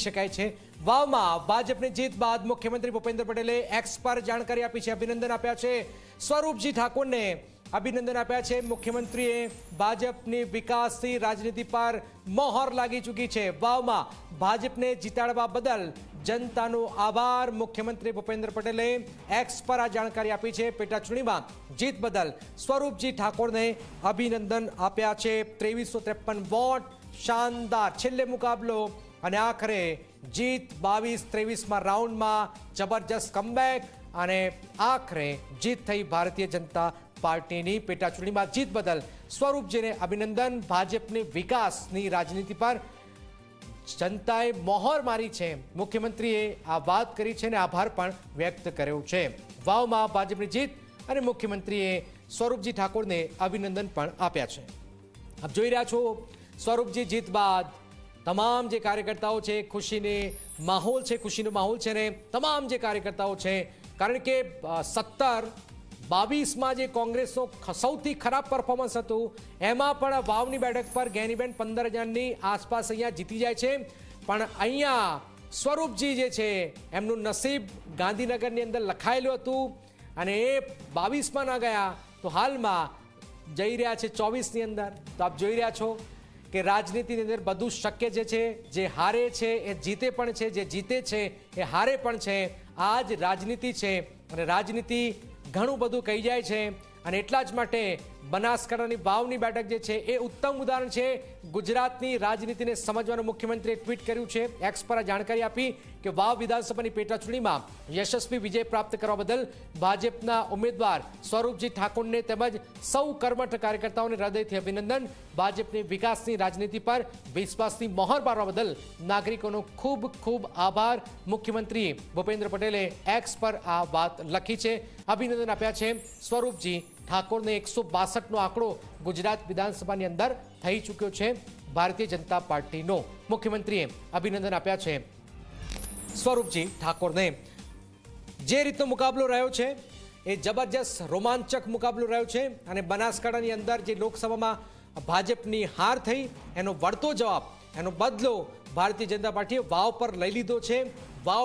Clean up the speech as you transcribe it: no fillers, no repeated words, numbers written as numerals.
શકાય છે। વાવમાં ભાજપની જીત બાદ મુખ્યમંત્રી ભૂપેન્દ્ર પટેલે એક્સ પર જાણકારી આપી છે, અભિનંદન આપ્યા છે। સ્વરૂપજી ઠાકોરને અભિનંદન આપ્યા છે। મુખ્યમંત્રીએ ભાજપની વિકાસની રાજનીતિ પર મોહર લાગી ચૂકી છે। વાવમાં ભાજપને જીતાડવા બદલ જનતાનો આભાર। મુખ્યમંત્રી ભૂપેન્દ્ર પટેલે એક્સ પર આ જાણકારી આપી છે। પેટા ચૂંટણીમાં જીત બદલ સ્વરૂપજી ઠાકોરને અભિનંદન આપ્યા છે। 2353 વોટ, શાનદાર છેલ્લે મુકાબલો અને આખરે જીત 22-23માં રાઉન્ડમાં જબરજસ્ત કમબેક અને આખરે જીત થઈ ભારતીય જનતા પાર્ટીની। પેટા ચૂંટણીમાં જીત બદલ સ્વરૂપજીને અભિનંદન। ભાજપની વિકાસની રાજનીતિ પર જનતાએ મોહર મારી છે। મુખ્યમંત્રીએ આ વાત કરી છે અને આભાર પણ વ્યક્ત કર્યો છે। વાવમાં ભાજપની જીત અને મુખ્યમંત્રીએ સ્વરૂપજી ઠાકોરને અભિનંદન પણ આપ્યા છે। આપ જોઈ રહ્યા છો સ્વરૂપજી જીત બાદ તમામ જે કાર્યકર્તાઓ છે ખુશીની માહોલ છે, ખુશીનો માહોલ છે ને તમામ જે કાર્યકર્તાઓ છે, કારણ કે 17-22માં જે કોંગ્રેસનો સૌથી ખરાબ પરફોર્મન્સ હતું એમાં પણ વાવની બેઠક પર ગેનીબેન 15,000ની આસપાસ અહીંયા જીતી જાય છે, પણ અહીંયા સ્વરૂપજી જે છે એમનું નસીબ ગાંધીનગરની અંદર લખાયેલું હતું અને એ 22માં ના ગયા તો હાલમાં જઈ રહ્યા છે 24ની અંદર। તો આપ જોઈ રહ્યા છો કે રાજનીતિની અંદર બધું શક્ય છે। જે હારે છે એ જીતે પણ છે, જે જીતે છે એ હારે પણ છે। આ જ રાજનીતિ છે અને રાજનીતિ ઘણું બધું કહી જાય છે અને એટલા જ માટે બનાસકાંઠાની વાવની બેઠક જે છે એ ઉત્તમ ઉદાહરણ છે। ગુજરાતની રાજનીતિને સમજવાનું મુખ્યમંત્રીએ ટ્વીટ કર્યું છે, એક્સ પર જાણકારી આપી કે વાવ વિધાનસભાની પેટા ચૂંટણીમાં યશસ્વી વિજય પ્રાપ્ત કરવા બદલ ભાજપના ઉમેદવાર સ્વરૂપજી ઠાકોરને તેમજ સૌ કર્મઠ કાર્યકર્તાઓને હૃદયથી અભિનંદન। ભાજપની વિકાસની રાજનીતિ પર વિશ્વાસની મોહર મારવા બદલ નાગરિકોનો ખૂબ ખૂબ આભાર। મુખ્યમંત્રી ભૂપેન્દ્ર પટેલે એક્સ પર આ વાત લખી છે, અભિનંદન આપ્યા છે। સ્વરૂપજી ઠાકોરને 162નો આંકડો ગુજરાત વિધાનસભાની અંદર થઈ ચૂક્યો છે ભારતીય જનતા પાર્ટીનો। મુખ્યમંત્રીએ અભિનંદન આપ્યા છે સ્વરૂપજી ઠાકોરને। જે રીતનો મુકાબલો રહ્યો છે એ જબરજસ્ત રોમાંચક મુકાબલો રહ્યો છે અને બનાસકાંઠાની અંદર જે લોકસભામાં ભાજપની હાર થઈ એનો વળતો જવાબ, એનો બદલો ભારતીય જનતા પાર્ટીએ વાવ પર લઈ લીધો છે। વાવ